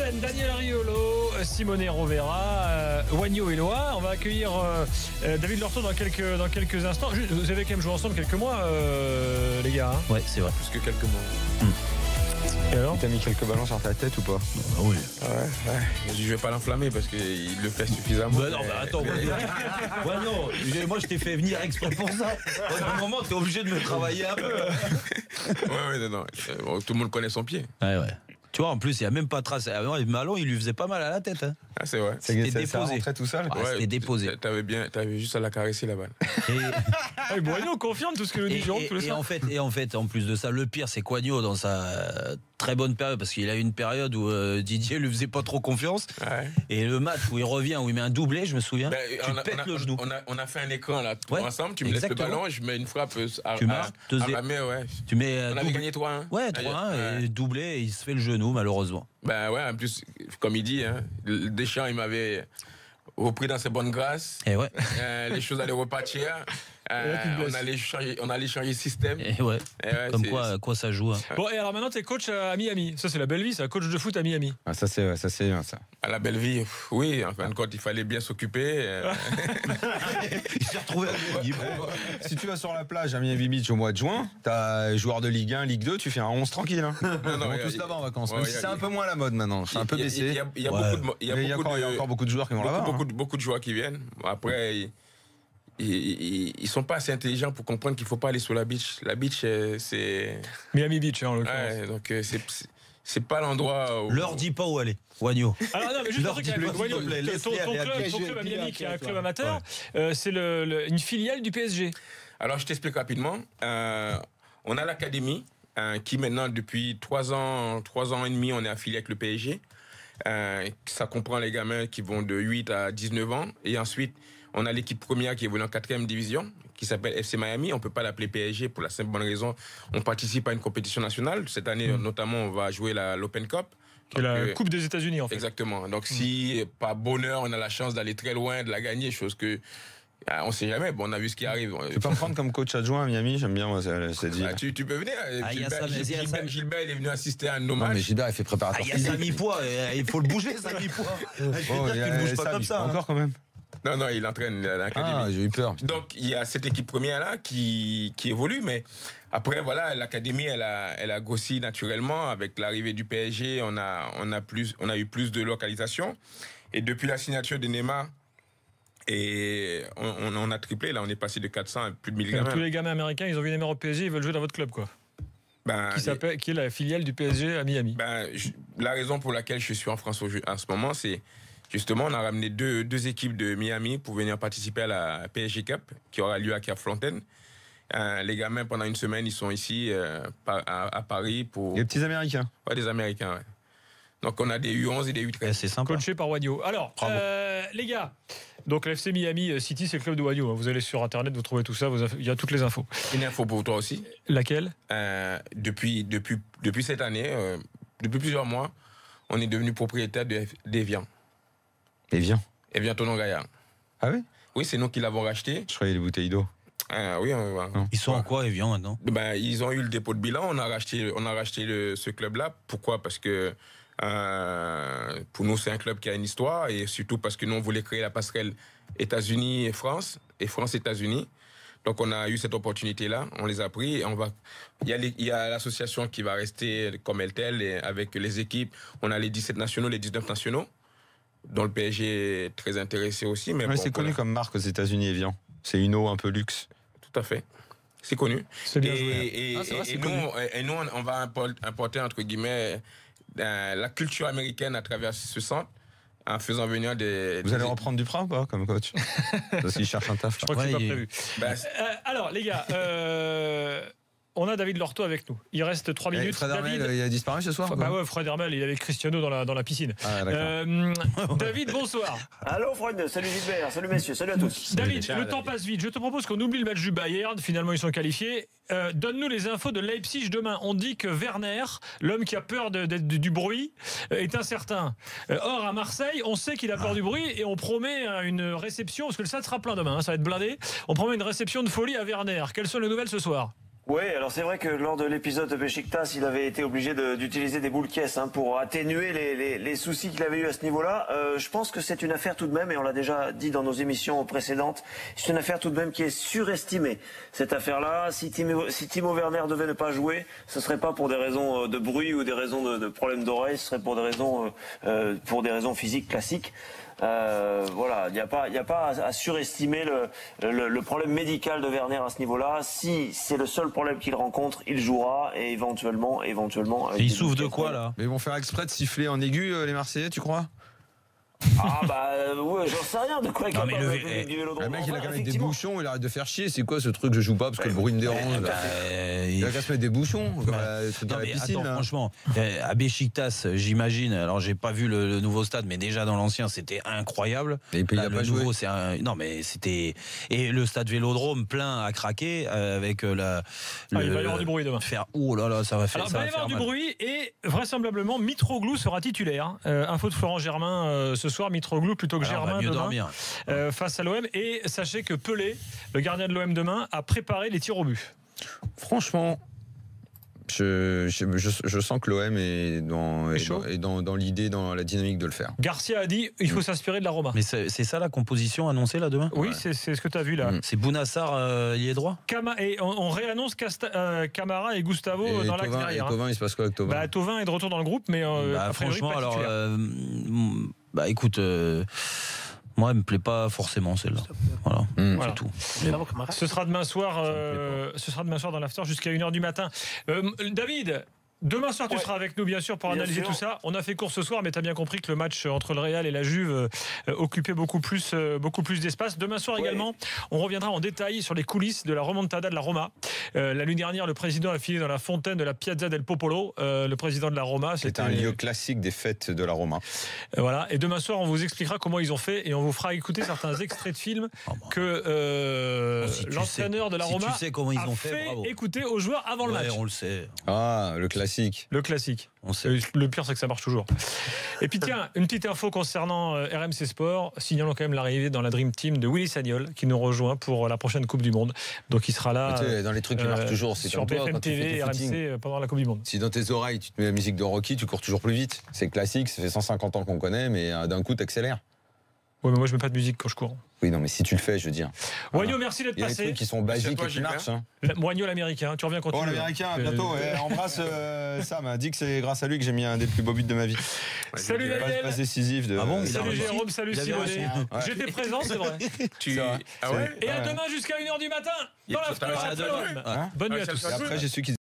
scène Daniel Riolo, Simone Rovera, Wagno Éloi. On va accueillir David Lorto dans quelques instants. Vous avez quand même joué ensemble quelques mois, les gars. Hein. Ouais, c'est vrai. Plus que quelques mois. Et alors, t'as mis quelques ballons sur ta tête ou pas? Oui. Ouais. Je vais pas l'enflammer parce qu'il le fait suffisamment. Bah non, bah attends. Ouais, non, moi je t'ai fait venir exprès pour ça. À un moment, t'es obligé de me travailler un peu. Non. Tout le monde connaît son pied. Ouais. Tu vois, en plus, il n'y a même pas de trace. Malon, il lui faisait pas mal à la tête. Hein. Ah, c'est vrai. C'était Ça déposé. rentrait tout seul. Ouais, c'était déposé. T'avais juste à la caresser la balle. Wagno confirme tout ce que nous disions tous les soirs. Et en fait, en plus de ça, le pire, c'est Wagno dans sa très bonne période, parce qu'il a eu une période où Didier lui faisait pas trop confiance. Ouais. Et le match où il revient, où il met un doublé, je me souviens, tu pètes le genou. On a fait un écran là, Ouais, ensemble. Tu me laisses le exactement. ballon, je mets une frappe à la main, ouais. Tu mets On avait gagné 3-1. Ouais, 3-1 et doublé, et il se fait le genou, malheureusement. Ben ouais, en plus, comme il dit, hein, Deschamps, il m'avait repris dans ses bonnes grâces. Et ouais. Les choses allaient repartir. On allait changer de système. Et ouais. Comme quoi ça joue. Hein. Bon, et alors maintenant, tu es coach à Miami. Ça, c'est la belle vie, ça, coach de foot à Miami. Ah, ça c'est bien ça. À la belle vie, oui, en fin de compte, il fallait bien s'occuper. Il s'est retrouvé à Miami. Si tu vas sur la plage à Miami Beach au mois de juin, t'as joueur de Ligue 1, Ligue 2, tu fais un 11 tranquille. Hein. On va tous là-bas en vacances. Même si c'est un peu moins la mode maintenant. C'est un peu baissé. Il y a encore beaucoup de joueurs qui vont là-bas. Beaucoup de joueurs qui viennent. Après, ils sont pas assez intelligents pour comprendre qu'il faut pas aller sur la beach. La beach, c'est Miami Beach, en l'occurrence. Ouais, donc c'est pas l'endroit où... Leur dis pas où aller, Wagno. Alors non, mais juste un truc avec Wagno, ton club à Miami, qui est un club amateur, c'est une filiale du PSG. Alors je t'explique rapidement. On a l'académie qui maintenant depuis 3 ans et demi, on est affilié avec le PSG. Ça comprend les gamins qui vont de 8 à 19 ans. Et ensuite, on a l'équipe première qui évolue en 4e division, qui s'appelle FC Miami. On ne peut pas l'appeler PSG pour la simple bonne raison. On participe à une compétition nationale. Cette année, notamment, on va jouer l'Open Cup. Qui est la Coupe des États-Unis, en fait. Exactement. Donc, si, par bonheur, on a la chance d'aller très loin, de la gagner, chose que... on ne sait jamais. Bon, on a vu ce qui arrive. Tu peux me prendre comme coach adjoint à Miami. J'aime bien, moi, c'est dit. Tu peux venir. Gilbert, il est venu assister à un Non, match. mais Gilbert, il fait préparateur. Il y a Samy Poids, il faut le bouger, Samy Poids. Je veux dire qu'il ne bouge pas comme ça. Encore quand même. Non, il entraîne à l'académie. Ah, j'ai eu peur. Donc, il y a cette équipe première-là qui évolue, mais après, voilà, l'académie, elle a grossi naturellement. Avec l'arrivée du PSG, on a eu plus de localisation. Et depuis la signature de Neymar, et on a triplé. Là, on est passé de 400 à plus de 1000 gamins. Tous les gamins américains, ils ont vu Neymar au PSG, ils veulent jouer dans votre club, quoi. Qui est la filiale du PSG à Miami. La raison pour laquelle je suis en France en ce moment, c'est... Justement, on a ramené deux équipes de Miami pour venir participer à la PSG Cup qui aura lieu à Cap-Fontaine. Les gamins, pendant une semaine, ils sont ici à Paris pour... Les petits Américains. Ouais, des Américains, ouais. Donc, on a des U11 et des U13. C'est sympa. Coaché par Wagno. Alors, les gars, donc l'FC Miami City, c'est le club de Wagno. Vous allez sur Internet, vous trouvez tout ça, il y a toutes les infos. Une info pour toi aussi. Laquelle ? Depuis cette année, depuis plusieurs mois, on est devenu propriétaire d'Evian. Evian Tonon Gaillard. Ah oui? Oui, c'est nous qui l'avons racheté. Je croyais les bouteilles d'eau. Oui. Ils sont en quoi, Evian, maintenant? Ils ont eu le dépôt de bilan. On a racheté ce club-là. Pourquoi? Parce que pour nous, c'est un club qui a une histoire et surtout parce que nous, on voulait créer la passerelle États-Unis et France France-États-Unis. Donc, on a eu cette opportunité-là. On les a pris et il y a l'association qui va rester comme elle telle et avec les équipes. On a les 17 nationaux, les 19 nationaux, dont le PSG est très intéressé aussi. Mais c'est connu comme marque aux États-Unis, Evian. C'est une eau un peu luxe. Tout à fait. C'est connu. C'est bien joué. Et nous, on va importer, entre guillemets, la culture américaine à travers ce centre en faisant venir des... Vous allez reprendre Duprat ou pas comme coach? Parce qu'il cherche un taf. Je crois que c'est pas prévu. Alors, les gars... On a David Lorto avec nous. Il reste 3 minutes. Fred Hermel, il a disparu ce soir? Fred Hermel, il est avec Cristiano dans la piscine. Ah, David, bonsoir. Allô Fred, salut Gilbert, salut messieurs, salut à tous. David, le temps passe vite. Je te propose qu'on oublie le match du Bayern. Finalement, ils sont qualifiés. Donne-nous les infos de Leipzig demain. On dit que Werner, l'homme qui a peur du bruit, est incertain. Or, à Marseille, on sait qu'il a peur du bruit et on promet une réception, parce que le stade sera plein demain, ça va être blindé. On promet une réception de folie à Werner. Quelles sont les nouvelles ce soir? Oui, alors c'est vrai que lors de l'épisode de Beşiktaş, il avait été obligé d'utiliser des boules caisses pour atténuer les soucis qu'il avait eu à ce niveau-là. Je pense que c'est une affaire tout de même, et on l'a déjà dit dans nos émissions précédentes, c'est une affaire tout de même qui est surestimée. Cette affaire-là, si Timo Werner devait ne pas jouer, ce serait pas pour des raisons de bruit ou des raisons de problèmes d'oreille, ce serait pour des raisons physiques classiques. Voilà, il n'y a pas à surestimer le problème médical de Werner à ce niveau-là. Si c'est le seul problème qu'il rencontre, il jouera et éventuellement. Et il souffre de quoi là? Mais ils vont faire exprès de siffler en aigu les Marseillais, tu crois? Ah bah ouais, j'en sais rien de quoi. Non, mais le mec il a quand même des bouchons, il arrête de faire chier. C'est quoi ce truc? Je joue pas parce que le bruit me dérange. Il a qu'à se mettre des bouchons comme le truc à la piscine. Attends, franchement, à Beşiktaş, j'imagine. Alors j'ai pas vu le nouveau stade, mais déjà dans l'ancien c'était incroyable. Et puis il a pas joué. Non mais c'était et le stade Vélodrome plein à craquer avec il va y avoir du bruit demain. Oh là là, ça va faire. Alors, il va y avoir du bruit et vraisemblablement Mitroglou sera titulaire. Info de Florent Germain ce soir, Mitroglou plutôt que Germain demain face à l'OM. Et sachez que Pelé, le gardien de l'OM demain, a préparé les tirs au but. Franchement, je sens que l'OM est dans l'idée, dans la dynamique de le faire. Garcia a dit il faut s'inspirer de la Roma. Mais c'est ça la composition annoncée là demain? Oui, c'est ce que tu as vu là. C'est Bounassar, il est droit. Et on réannonce Camara et Gustavo dans l'axe derrière. Et Thauvin, il se passe quoi avec Thauvin? Thauvin est de retour dans le groupe, mais franchement, alors, écoute. Moi, elle me plaît pas forcément celle-là. Voilà, c'est tout. Ce sera demain soir dans l'after jusqu'à 1h du matin. David, demain soir, tu seras avec nous, bien sûr, pour analyser tout ça. On a fait court ce soir, mais tu as bien compris que le match entre le Real et la Juve occupait beaucoup plus d'espace. Demain soir également, on reviendra en détail sur les coulisses de la remontada de la Roma. La nuit dernière, le président a fini dans la fontaine de la Piazza del Popolo. Le président de la Roma. C'était un lieu classique des fêtes de la Roma. Voilà. Et demain soir, on vous expliquera comment ils ont fait et on vous fera écouter certains extraits de films que l'entraîneur de la Roma a fait écouter aux joueurs avant le match. On le sait. Ah, le classique. Le classique. On sait. Le pire, c'est que ça marche toujours. Et puis tiens, une petite info concernant RMC Sport. Signalons quand même l'arrivée dans la Dream Team de Willy Sagnol qui nous rejoint pour la prochaine Coupe du Monde. Donc il sera là dans les trucs qui marchent toujours, c'est sur comme toi, BFM quand tu fais TV et RMC pendant la Coupe du Monde. Si dans tes oreilles tu te mets la musique de Rocky, tu cours toujours plus vite. C'est classique, ça fait 150 ans qu'on connaît, mais d'un coup t'accélères. Oui, mais moi je mets pas de musique quand je cours. Oui, non, mais si tu le fais, je veux dire. Wagno, merci d'être passé. Il y a des trucs qui sont basiques et qui marchent. Wagno, l'américain, tu reviens continuer. Oh, l'américain, bientôt. Embrasse Sam, dit que c'est grâce à lui que j'ai mis un des plus beaux buts de ma vie. Salut Daniel. Pas décisif de. Salut Jérôme, salut Simonet. J'étais présent, c'est vrai. Ah ouais. Et à demain jusqu'à 1h du matin dans la Bonne nuit à tous. Après, j'ai su qu'ils